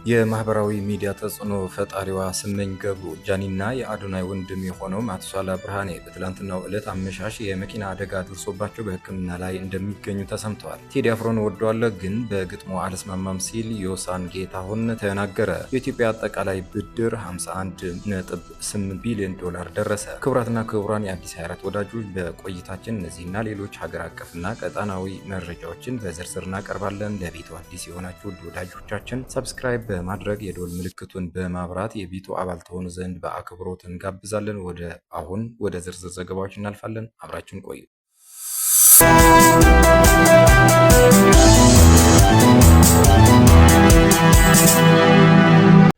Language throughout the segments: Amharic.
የማህበራዊ ሚዲያ ተጽዕኖ ፈጣሪዋ ስመኝ ገብሩ ጃኒና የአዶናይ ወንድም የሆነው ማቱሳላ ብርሃኔ በትላንትናው ዕለት አመሻሽ የመኪና አደጋ ደርሶባቸው በሕክምና ላይ እንደሚገኙ ተሰምተዋል። ቴዲ አፍሮን ወደዋለሁ ግን በግጥሙ አልስማማም ሲል ዮሳን ጌታሁን ተናገረ። የኢትዮጵያ አጠቃላይ ብድር 51.8 ቢሊዮን ዶላር ደረሰ። ክቡራትና ክቡራን የአዲስ 24 ወዳጆች በቆይታችን እነዚህና ሌሎች ሀገር አቀፍና ቀጣናዊ መረጃዎችን በዝርዝር እናቀርባለን። ለቤቱ አዲስ የሆናችሁ ውድ ወዳጆቻችን ሰብስክራይብ በማድረግ የደወል ምልክቱን በማብራት የቤቱ አባል ተሆኑ ዘንድ በአክብሮት እንጋብዛለን። አሁን ወደ ዝርዝር ዘገባዎች እናልፋለን። አብራችን ቆዩ።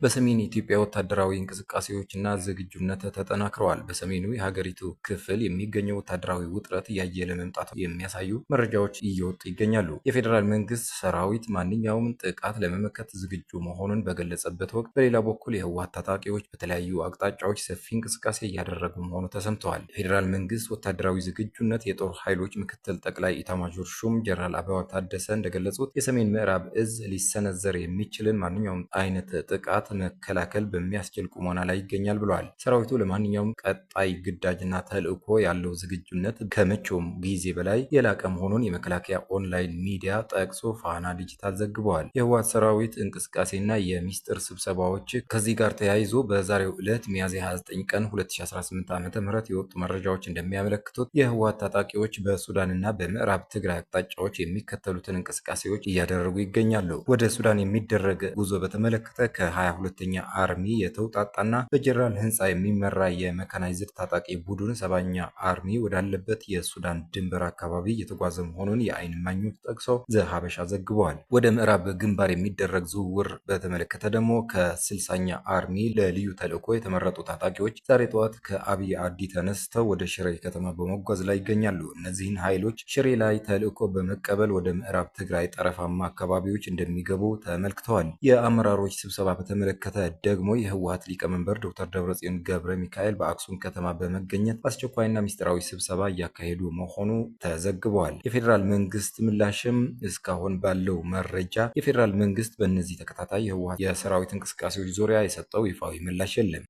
በሰሜን ኢትዮጵያ ወታደራዊ እንቅስቃሴዎችና ዝግጁነት ተጠናክረዋል። በሰሜኑ የሀገሪቱ ክፍል የሚገኘው ወታደራዊ ውጥረት እያየለ መምጣቱ የሚያሳዩ መረጃዎች እየወጡ ይገኛሉ። የፌዴራል መንግስት ሰራዊት ማንኛውም ጥቃት ለመመከት ዝግጁ መሆኑን በገለጸበት ወቅት፣ በሌላ በኩል የህወሓት ታጣቂዎች በተለያዩ አቅጣጫዎች ሰፊ እንቅስቃሴ እያደረጉ መሆኑ ተሰምተዋል። የፌዴራል መንግስት ወታደራዊ ዝግጁነት የጦር ኃይሎች ምክትል ጠቅላይ ኢታማዦር ሹም ጀነራል አበባው ታደሰ እንደገለጹት የሰሜን ምዕራብ እዝ ሊሰነዘር የሚችልን ማንኛውም አይነት ጥቃት መከላከል በሚያስችል ቁመና ላይ ይገኛል ብለዋል። ሰራዊቱ ለማንኛውም ቀጣይ ግዳጅና ተልዕኮ ያለው ዝግጁነት ከመቼውም ጊዜ በላይ የላቀ መሆኑን የመከላከያ ኦንላይን ሚዲያ ጠቅሶ ፋና ዲጂታል ዘግበዋል። የህወሓት ሰራዊት እንቅስቃሴና የሚስጥር ስብሰባዎች ከዚህ ጋር ተያይዞ በዛሬው ዕለት ሚያዝያ 29 ቀን 2018 ዓ.ም የወጡ መረጃዎች እንደሚያመለክቱት የህወሓት ታጣቂዎች በሱዳንና በምዕራብ ትግራይ አቅጣጫዎች የሚከተሉትን እንቅስቃሴዎች እያደረጉ ይገኛሉ። ወደ ሱዳን የሚደረግ ጉዞ በተመለከተ ከ22ኛ አርሚ የተውጣጣና በጀነራል ህንፃ የሚመራ የመካናይዝድ ታጣቂ ቡድን 7ኛ አርሚ ወዳለበት የሱዳን ድንበር አካባቢ እየተጓዘ መሆኑን የአይን እማኞች ጠቅሰው ዘሀበሻ ዘግበዋል። ወደ ምዕራብ ግንባር የሚደረግ ዝውውር በተመለከተ ደግሞ ከ60ኛ አርሚ ለልዩ ተልዕኮ የተመረጡ ታጣቂዎች ዛሬ ጠዋት ከአብይ አዲ ተነስተው ወደ ሽሬ ከተማ በመጓዝ ላይ ይገኛሉ። እነዚህን ኃይሎች ሽሬ ላይ ተልዕኮ በመቀበል ወደ ምዕራብ ትግራይ ጠረፋማ አካባቢዎች እንደሚገቡ ተመልክተዋል። የአመራሮች ስብሰባ በተመለከተ ደግሞ የህወሓት ሊቀመንበር ዶክተር ደብረጽዮን ገብረ ሚካኤል በአክሱም ከተማ በመገኘት አስቸኳይና ሚስጥራዊ ስብሰባ እያካሄዱ መሆኑ ተዘግበዋል። የፌዴራል መንግስት ምላሽም እስካሁን ባለው መረጃ የፌዴራል መንግስት በእነዚህ ተከታታይ የህወሓት የሰራዊት እንቅስቃሴዎች ዙሪያ የሰጠው ይፋዊ ምላሽ የለም።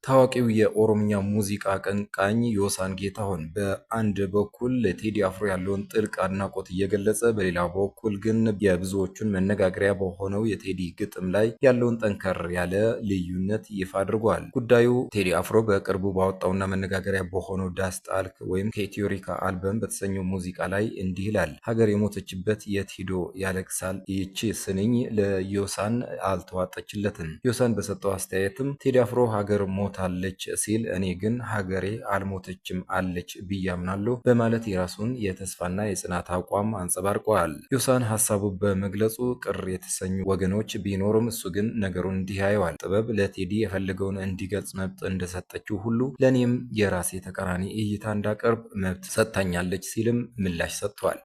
ታዋቂው የኦሮምኛ ሙዚቃ አቀንቃኝ ዮሳን ጌታሁን በአንድ በኩል ለቴዲ አፍሮ ያለውን ጥልቅ አድናቆት እየገለጸ፣ በሌላ በኩል ግን የብዙዎቹን መነጋገሪያ በሆነው የቴዲ ግጥም ላይ ያለውን ጠንከር ያለ ልዩነት ይፋ አድርጓል። ጉዳዩ ቴዲ አፍሮ በቅርቡ ባወጣውና መነጋገሪያ በሆነው ዳስ ጣልክ ወይም ከኢትዮሪካ አልበም በተሰኘው ሙዚቃ ላይ እንዲህ ይላል። ሀገር የሞተችበት የት ሂዶ ያለቅሳል። ይቺ ስንኝ ለዮሳን አልተዋጠችለትም። ዮሳን በሰጠው አስተያየትም ቴዲ አፍሮ ሀገር ሞታለች ሲል እኔ ግን ሀገሬ አልሞተችም አለች ብዬ አምናለሁ በማለት የራሱን የተስፋና የጽናት አቋም አንጸባርቀዋል። ዮሳን ሀሳቡ በመግለጹ ቅር የተሰኙ ወገኖች ቢኖሩም እሱ ግን ነገሩን እንዲህ ያየዋል። ጥበብ ለቴዲ የፈለገውን እንዲገልጽ መብት እንደሰጠችው ሁሉ ለእኔም የራሴ ተቃራኒ እይታ እንዳቀርብ መብት ሰጥታኛለች ሲልም ምላሽ ሰጥቷል።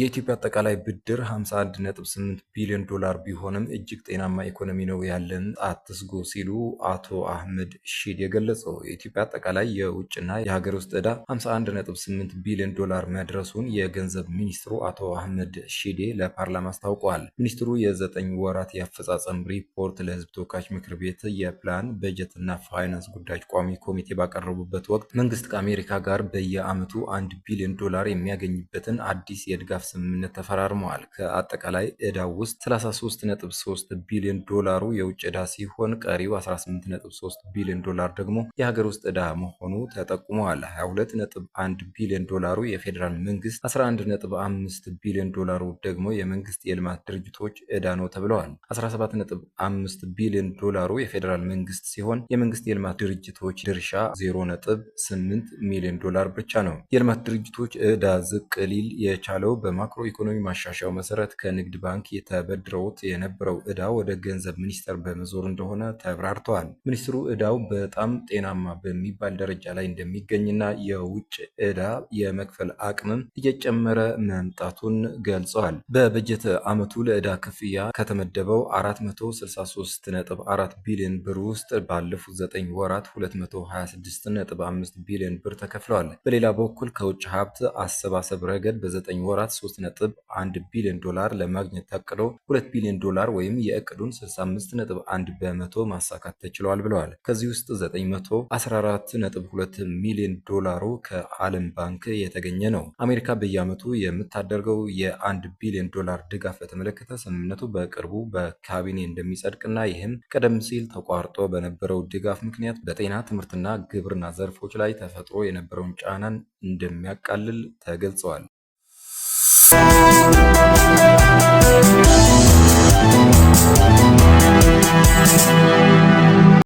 የኢትዮጵያ አጠቃላይ ብድር 51.8 ቢሊዮን ዶላር ቢሆንም እጅግ ጤናማ ኢኮኖሚ ነው ያለን፣ አትስጉ ሲሉ አቶ አህመድ ሺዴ የገለጸው። የኢትዮጵያ አጠቃላይ የውጭና የሀገር ውስጥ ዕዳ 51.8 ቢሊዮን ዶላር መድረሱን የገንዘብ ሚኒስትሩ አቶ አህመድ ሺዴ ለፓርላማ አስታውቀዋል። ሚኒስትሩ የ9 ወራት የአፈጻጸም ሪፖርት ለሕዝብ ተወካዮች ምክር ቤት የፕላን በጀትና ፋይናንስ ጉዳዮች ቋሚ ኮሚቴ ባቀረቡበት ወቅት መንግስት ከአሜሪካ ጋር በየዓመቱ 1 ቢሊዮን ዶላር የሚያገኝበትን አዲስ የድጋፍ ስምምነት ተፈራርመዋል። ከአጠቃላይ ዕዳው ውስጥ 33.3 ቢሊዮን ዶላሩ የውጭ ዕዳ ሲሆን ቀሪው 18.3 ቢሊዮን ዶላር ደግሞ የሀገር ውስጥ ዕዳ መሆኑ ተጠቁመዋል። 22.1 ቢሊዮን ዶላሩ የፌዴራል መንግስት፣ 11.5 ቢሊዮን ዶላሩ ደግሞ የመንግስት የልማት ድርጅቶች ዕዳ ነው ተብለዋል። 17.5 ቢሊዮን ዶላሩ የፌዴራል መንግስት ሲሆን የመንግስት የልማት ድርጅቶች ድርሻ 0.8 ሚሊዮን ዶላር ብቻ ነው። የልማት ድርጅቶች ዕዳ ዝቅ ሊል የቻለው በማክሮ ኢኮኖሚ ማሻሻያው መሰረት ከንግድ ባንክ የተበድረውት የነበረው ዕዳ ወደ ገንዘብ ሚኒስቴር በመዞር እንደሆነ ተብራርተዋል። ሚኒስትሩ ዕዳው በጣም ጤናማ በሚባል ደረጃ ላይ እንደሚገኝና የውጭ ዕዳ የመክፈል አቅምም እየጨመረ መምጣቱን ገልጸዋል። በበጀት ዓመቱ ለዕዳ ክፍያ ከተመደበው 463.4 ቢሊዮን ብር ውስጥ ባለፉት 9 ወራት 226.5 ቢሊዮን ብር ተከፍለዋል። በሌላ በኩል ከውጭ ሀብት አሰባሰብ ረገድ በ9 ወራት 3.1 ቢሊዮን ዶላር ለማግኘት ታቅዶ 2 ቢሊዮን ዶላር ወይም የእቅዱን 65.1 በመቶ ማሳካት ተችሏል ብለዋል። ከዚህ ውስጥ 914.2 ሚሊዮን ዶላሩ ከዓለም ባንክ የተገኘ ነው። አሜሪካ በየዓመቱ የምታደርገው የ1 ቢሊዮን ዶላር ድጋፍ በተመለከተ ስምምነቱ በቅርቡ በካቢኔ እንደሚጸድቅና ይህም ቀደም ሲል ተቋርጦ በነበረው ድጋፍ ምክንያት በጤና ትምህርትና ግብርና ዘርፎች ላይ ተፈጥሮ የነበረውን ጫናን እንደሚያቃልል ተገልጸዋል።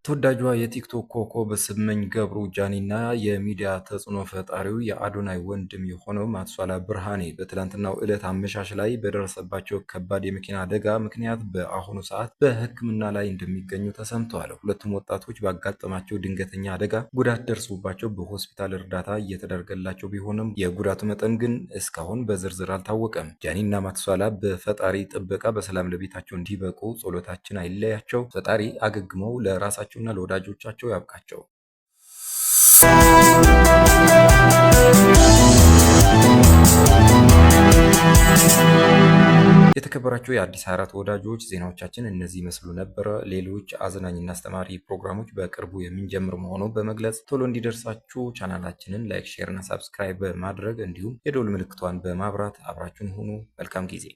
ተወዳጇ የቲክቶክ ኮከብ ስመኝ ገብሩ ጃኒና የሚዲያ ተጽዕኖ ፈጣሪው የአዶናይ ወንድም የሆነው ማቱሳላ ብርሃኔ በትላንትናው ዕለት አመሻሽ ላይ በደረሰባቸው ከባድ የመኪና አደጋ ምክንያት በአሁኑ ሰዓት በሕክምና ላይ እንደሚገኙ ተሰምተዋል። ሁለቱም ወጣቶች ባጋጠማቸው ድንገተኛ አደጋ ጉዳት ደርሶባቸው በሆስፒታል እርዳታ እየተደረገላቸው ቢሆንም የጉዳቱ መጠን ግን እስካሁን በዝርዝር አልታወቀም። ጃኒና ማቱሳላ በፈጣሪ ጥበቃ በሰላም ለቤታቸው እንዲበቁ ጸሎታችን አይለያቸው። ፈጣሪ አገግመው ለራሳቸው እና ለወዳጆቻቸው ያብቃቸው። የተከበራችሁ የአዲስ 24 ወዳጆች ዜናዎቻችን እነዚህ ይመስሉ ነበረ። ሌሎች አዝናኝና አስተማሪ ፕሮግራሞች በቅርቡ የምንጀምር መሆኑን በመግለጽ ቶሎ እንዲደርሳችሁ ቻናላችንን ላይክ፣ ሼር እና ሳብስክራይብ በማድረግ እንዲሁም የደወል ምልክቷን በማብራት አብራችሁን ሁኑ። መልካም ጊዜ